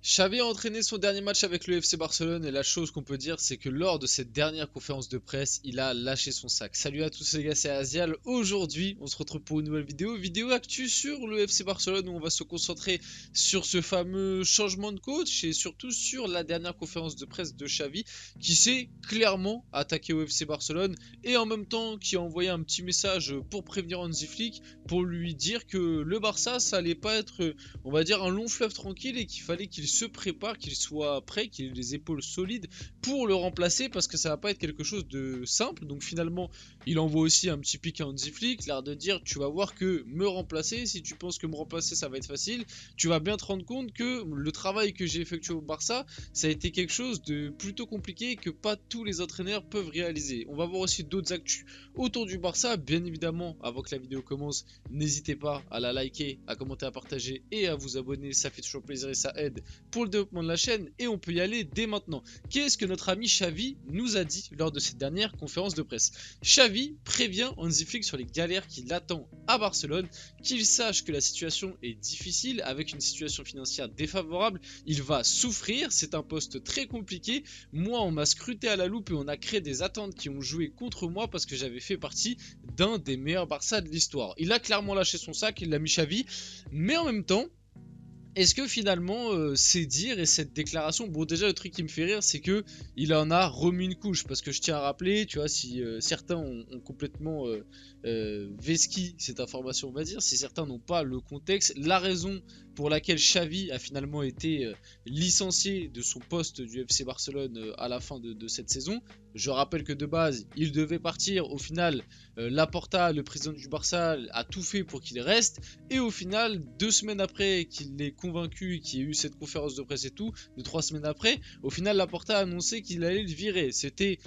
Xavi a entraîné son dernier match avec le FC Barcelone et la chose qu'on peut dire c'est que lors de cette dernière conférence de presse, il a lâché son sac. Salut à tous les gars, c'est Azial. Aujourd'hui, on se retrouve pour une nouvelle vidéo actu sur le FC Barcelone où on va se concentrer sur ce fameux changement de coach et surtout sur la dernière conférence de presse de Xavi qui s'est clairement attaqué au FC Barcelone et en même temps qui a envoyé un petit message pour prévenir Hansi Flick pour lui dire que le Barça ça allait pas être, on va dire, un long fleuve tranquille et qu'il fallait qu'il se prépare, qu'il soit prêt, qu'il ait les épaules solides pour le remplacer parce que ça va pas être quelque chose de simple. Donc finalement, il envoie aussi un petit pic à Hansi Flick, l'air de dire tu vas voir que me remplacer, si tu penses que me remplacer ça va être facile, tu vas bien te rendre compte que le travail que j'ai effectué au Barça, ça a été quelque chose de plutôt compliqué et que pas tous les entraîneurs peuvent réaliser. On va voir aussi d'autres actus autour du Barça, bien évidemment, avant que la vidéo commence, n'hésitez pas à la liker, à commenter, à partager et à vous abonner, ça fait toujours plaisir et ça aide pour le développement de la chaîne et on peut y aller dès maintenant. Qu'est-ce que notre ami Xavi nous a dit lors de cette dernière conférence de presse? Xavi prévient Hansi Flick sur les galères qui l'attendent à Barcelone, qu'il sache que la situation est difficile avec une situation financière défavorable, il va souffrir, c'est un poste très compliqué, moi on m'a scruté à la loupe et on a créé des attentes qui ont joué contre moi parce que j'avais fait partie d'un des meilleurs Barça de l'histoire. Il a clairement lâché son sac, il l'a mis Xavi, mais en même temps, est-ce que finalement ces dires et cette déclaration, bon déjà le truc qui me fait rire c'est que il en a remis une couche parce que je tiens à rappeler, tu vois, si certains ont complètement vesqui cette information on va dire, si certains n'ont pas le contexte, la raison pour laquelle Xavi a finalement été licencié de son poste du FC Barcelone à la fin de cette saison. Je rappelle que de base, il devait partir. Au final, Laporta, le président du Barça, a tout fait pour qu'il reste. Et au final, 2 semaines après qu'il l'ait convaincu, qu'il y ait eu cette conférence de presse et tout, 3 semaines après, au final, Laporta a annoncé qu'il allait le virer. C'était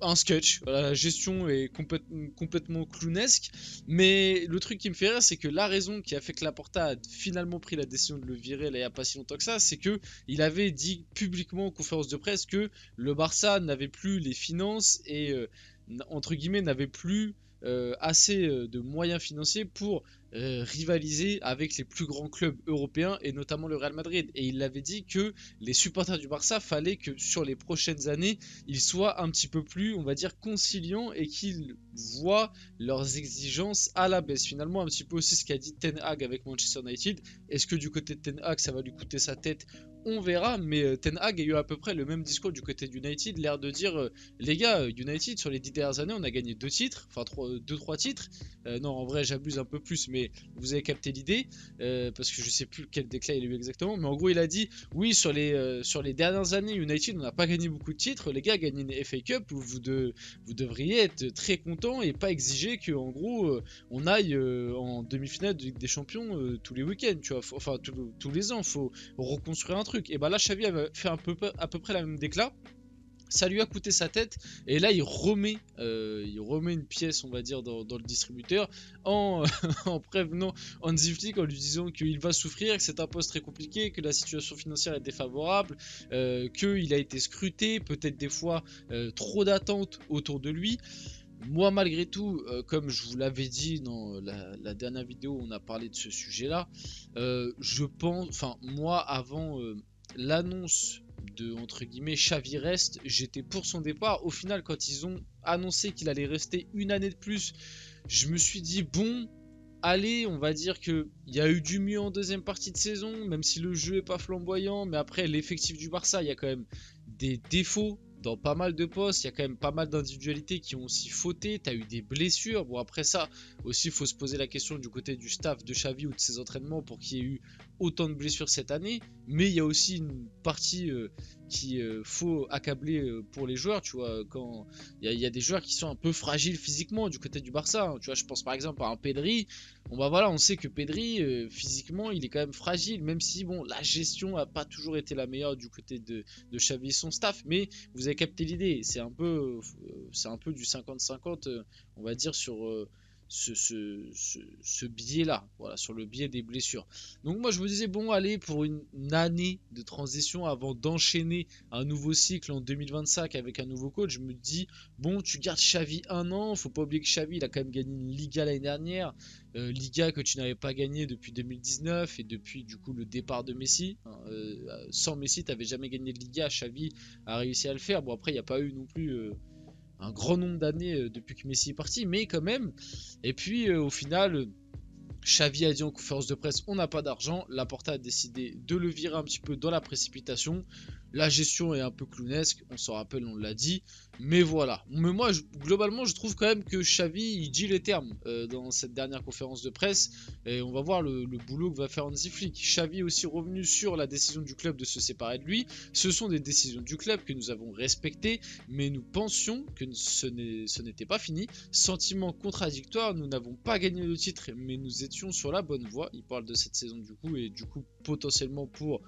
un sketch, voilà, la gestion est complètement clownesque, mais le truc qui me fait rire c'est que la raison qui a fait que Laporta a finalement pris la décision de le virer là il n'y a pas si longtemps que ça, c'est que il avait dit publiquement en conférence de presse que le Barça n'avait plus les finances et entre guillemets n'avait plus assez de moyens financiers pour rivaliser avec les plus grands clubs européens et notamment le Real Madrid. Et il avait dit que les supporters du Barça fallait que sur les prochaines années ils soient un petit peu plus, on va dire, conciliants et qu'ils voient leurs exigences à la baisse. Finalement, un petit peu aussi ce qu'a dit Ten Hag avec Manchester United. Est-ce que du côté de Ten Hag ça va lui coûter sa tête? On verra, mais Ten Hag a eu à peu près le même discours du côté d'United, l'air de dire les gars, United sur les 10 dernières années on a gagné 2 titres, enfin 2-3 titres, non en vrai j'abuse un peu plus mais vous avez capté l'idée, parce que je sais plus quel déclat il a eu exactement, mais en gros il a dit oui sur les dernières années United on n'a pas gagné beaucoup de titres, les gars gagnez une FA Cup, vous devriez être très contents et pas exiger que en gros on aille en demi-finale de Ligue des Champions tous les week-ends, tu vois, enfin tous les ans, faut reconstruire un truc. Et bah là Xavi avait fait à peu près la même déclat. Ça lui a coûté sa tête et là il remet une pièce on va dire dans le distributeur en, en prévenant Hansi Flick en lui disant qu'il va souffrir, que c'est un poste très compliqué, que la situation financière est défavorable, qu'il a été scruté, peut-être des fois trop d'attentes autour de lui. Moi malgré tout, comme je vous l'avais dit dans la dernière vidéo où on a parlé de ce sujet là, je pense, enfin moi avant l'annonce de entre guillemets Xavi reste, j'étais pour son départ. Au final quand ils ont annoncé qu'il allait rester une année de plus, je me suis dit bon allez, on va dire que il y a eu du mieux en deuxième partie de saison, même si le jeu est pas flamboyant, mais après l'effectif du Barça, il y a quand même des défauts dans pas mal de postes, il y a quand même pas mal d'individualités qui ont aussi fauté, tu as eu des blessures, bon après ça aussi il faut se poser la question du côté du staff de Xavi ou de ses entraînements pour qu'il y ait eu autant de blessures cette année, mais il y a aussi une partie qui faut accabler pour les joueurs, tu vois, quand il y a des joueurs qui sont un peu fragiles physiquement du côté du Barça, hein, tu vois, je pense par exemple à un Pedri. Bon bah voilà, on sait que Pedri physiquement il est quand même fragile, même si bon la gestion a pas toujours été la meilleure du côté de Xavi et son staff, mais vous avez capté l'idée, c'est un peu du 50-50 on va dire ce biais-là, voilà, sur le biais des blessures. Donc moi je me disais, bon allez, pour une année de transition avant d'enchaîner un nouveau cycle en 2025 avec un nouveau coach, je me dis, bon, tu gardes Xavi un an, faut pas oublier que Xavi il a quand même gagné une Liga l'année dernière, Liga que tu n'avais pas gagné depuis 2019 et depuis du coup le départ de Messi, hein, sans Messi tu n'avais jamais gagné de Liga, Xavi a réussi à le faire, bon après il n'y a pas eu non plus un grand nombre d'années depuis que Messi est parti, mais quand même. Et puis au final, Xavi a dit en conférence de presse, on n'a pas d'argent. Laporta a décidé de le virer un petit peu dans la précipitation. La gestion est un peu clownesque, on s'en rappelle, on l'a dit. Mais voilà. Mais moi, globalement, je trouve quand même que Xavi, il dit les termes dans cette dernière conférence de presse. Et on va voir le boulot que va faire Hansi Flick. Xavi est aussi revenu sur la décision du club de se séparer de lui. Ce sont des décisions du club que nous avons respectées, mais nous pensions que ce n'était pas fini. Sentiment contradictoire, nous n'avons pas gagné le titre, mais nous étions sur la bonne voie. Il parle de cette saison du coup, et du coup potentiellement pour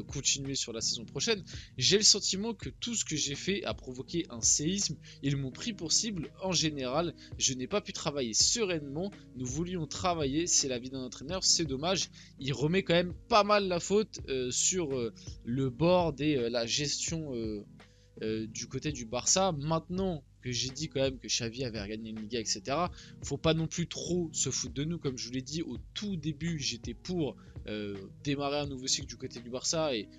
continuer sur la saison prochaine. J'ai le sentiment que tout ce que j'ai fait a provoqué un séisme. Ils m'ont pris pour cible. En général, je n'ai pas pu travailler sereinement. Nous voulions travailler, c'est la vie d'un entraîneur, c'est dommage. Il remet quand même pas mal la faute sur le board et la gestion du côté du Barça. Maintenant que j'ai dit quand même que Xavi avait gagné une Liga, etc., faut pas non plus trop se foutre de nous. Comme je vous l'ai dit au tout début, j'étais pour démarrer un nouveau cycle du côté du Barça. Et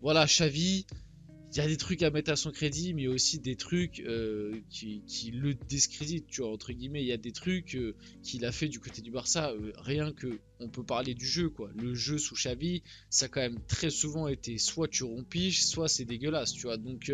voilà, Xavi, il y a des trucs à mettre à son crédit, mais il y a aussi des trucs qui le discréditent, tu vois, entre guillemets. Il y a des trucs qu'il a fait du côté du Barça, rien que on peut parler du jeu, quoi. Le jeu sous Xavi, ça a quand même très souvent été soit tu rompiches, soit c'est dégueulasse, tu vois. Donc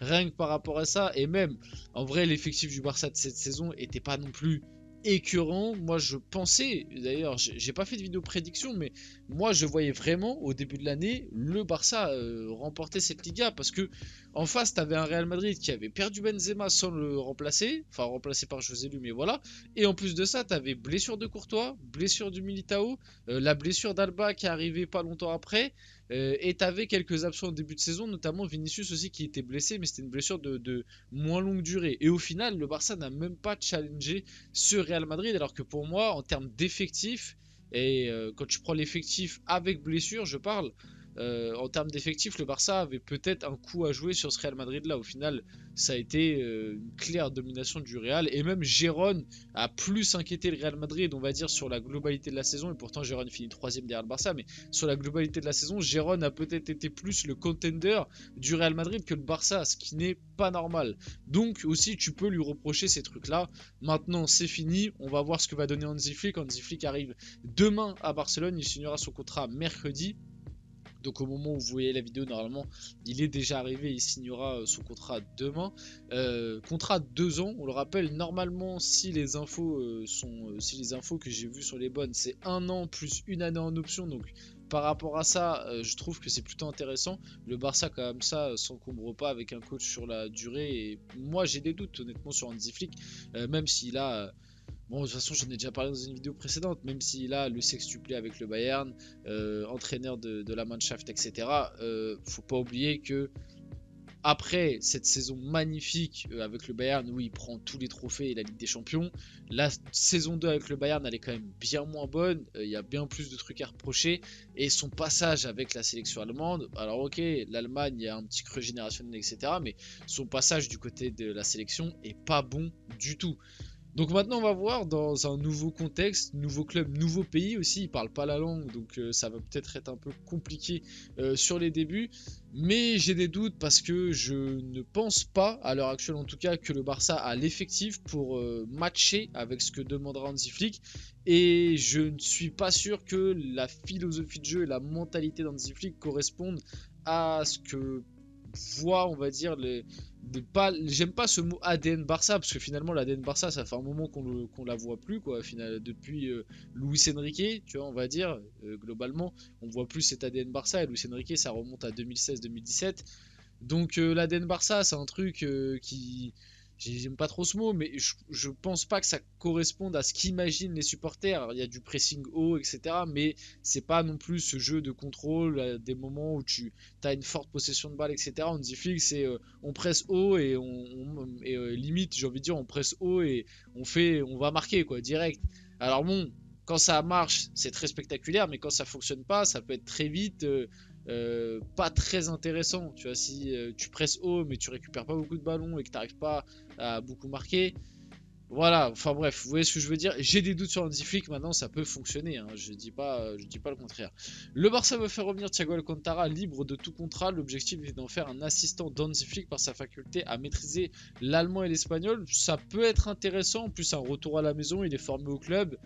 rien que par rapport à ça, et même en vrai, l'effectif du Barça de cette saison était pas non plus écœurant. Moi je pensais, d'ailleurs j'ai pas fait de vidéo prédiction, mais moi je voyais vraiment au début de l'année le Barça remporter cette Liga, parce que en face t'avais un Real Madrid qui avait perdu Benzema sans le remplacer, enfin remplacé par José Lu, mais voilà. Et en plus de ça t'avais blessure de Courtois, blessure du Militao, la blessure d'Alba qui est arrivée pas longtemps après, et t'avais quelques absents au début de saison, notamment Vinicius aussi qui était blessé, mais c'était une blessure de moins longue durée. Et au final le Barça n'a même pas challengé ce Real Madrid, alors que pour moi en termes d'effectifs, et quand tu prends l'effectif avec blessure je parle, en termes d'effectifs le Barça avait peut-être un coup à jouer sur ce Real Madrid là. Au final ça a été une claire domination du Real, et même Gérone a plus inquiété le Real Madrid, on va dire, sur la globalité de la saison. Et pourtant Gérone finit 3ème derrière le Barça, mais sur la globalité de la saison Gérone a peut-être été plus le contender du Real Madrid que le Barça, ce qui n'est pas normal. Donc aussi tu peux lui reprocher ces trucs là. Maintenant c'est fini, on va voir ce que va donner Hansi Flick. Hansi Flick arrive demain à Barcelone, il signera son contrat mercredi. Donc au moment où vous voyez la vidéo, normalement, il est déjà arrivé, il signera son contrat demain. Contrat de 2 ans, on le rappelle, normalement, si les infos si les infos que j'ai vues sont les bonnes, c'est 1 an plus 1 année en option. Donc par rapport à ça, je trouve que c'est plutôt intéressant. Le Barça, comme ça, s'encombre pas avec un coach sur la durée. Et moi, j'ai des doutes, honnêtement, sur Hansi Flick, même s'il a... Bon, de toute façon, j'en ai déjà parlé dans une vidéo précédente, même s'il a le sextuplé avec le Bayern, entraîneur de la Mannschaft, etc., faut pas oublier que après cette saison magnifique avec le Bayern, où il prend tous les trophées et la Ligue des Champions, la saison 2 avec le Bayern, elle est quand même bien moins bonne, il y a bien plus de trucs à reprocher, et son passage avec la sélection allemande, alors ok, l'Allemagne, il y a un petit creux générationnel, etc., mais son passage du côté de la sélection est pas bon du tout. Donc maintenant on va voir dans un nouveau contexte, nouveau club, nouveau pays aussi, il parle pas la langue, donc ça va peut-être être un peu compliqué sur les débuts, mais j'ai des doutes parce que je ne pense pas, à l'heure actuelle en tout cas, que le Barça a l'effectif pour matcher avec ce que demandera Hansi Flick, et je ne suis pas sûr que la philosophie de jeu et la mentalité d'Hansi Flick correspondent à ce que voit, on va dire, j'aime pas ce mot ADN Barça, parce que finalement l'ADN Barça ça fait un moment qu'on la voit plus, quoi, depuis Luis Enrique, tu vois, on va dire, globalement on voit plus cet ADN Barça, et Luis Enrique ça remonte à 2016-2017. Donc l'ADN Barça c'est un truc j'aime pas trop ce mot, mais je pense pas que ça corresponde à ce qu'imaginent les supporters. Il y a du pressing haut, etc. Mais c'est pas non plus ce jeu de contrôle, des moments où tu as une forte possession de balle, etc. Hansi Flick, c'est on presse haut et limite, j'ai envie de dire, on presse haut et on va marquer quoi, direct. Alors bon, quand ça marche, c'est très spectaculaire, mais quand ça fonctionne pas, ça peut être très vite pas très intéressant. Tu vois, si tu presses haut, mais tu récupères pas beaucoup de ballons et que tu n'arrives pas à beaucoup marquer. Voilà, enfin bref, vous voyez ce que je veux dire. J'ai des doutes sur Hansi Flick, maintenant ça peut fonctionner, hein, je dis pas le contraire. Le Barça veut faire revenir Thiago Alcantara libre de tout contrat. L'objectif est d'en faire un assistant d'Hansi Flick par sa faculté à maîtriser l'allemand et l'espagnol. Ça peut être intéressant, en plus un retour à la maison, il est formé au club.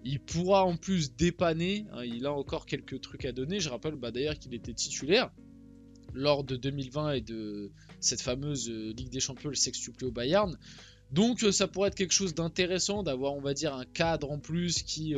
Il pourra en plus dépanner, hein, il a encore quelques trucs à donner. Je rappelle d'ailleurs qu'il était titulaire lors de 2020 et de cette fameuse Ligue des Champions, le sextuplé au Bayern. Donc ça pourrait être quelque chose d'intéressant d'avoir, on va dire, un cadre en plus qui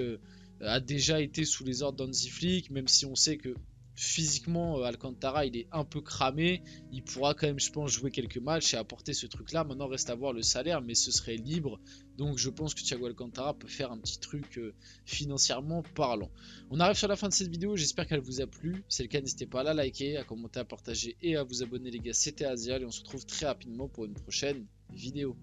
a déjà été sous les ordres d'Hansi Flick, même si on sait que physiquement Alcantara il est un peu cramé, il pourra quand même je pense jouer quelques matchs et apporter ce truc là. Maintenant reste à voir le salaire, mais ce serait libre, donc je pense que Thiago Alcantara peut faire un petit truc financièrement parlant. On arrive sur la fin de cette vidéo, j'espère qu'elle vous a plu. Si c'est le cas, n'hésitez pas à la liker, à commenter, à partager et à vous abonner les gars. C'était Azial et on se retrouve très rapidement pour une prochaine vidéo.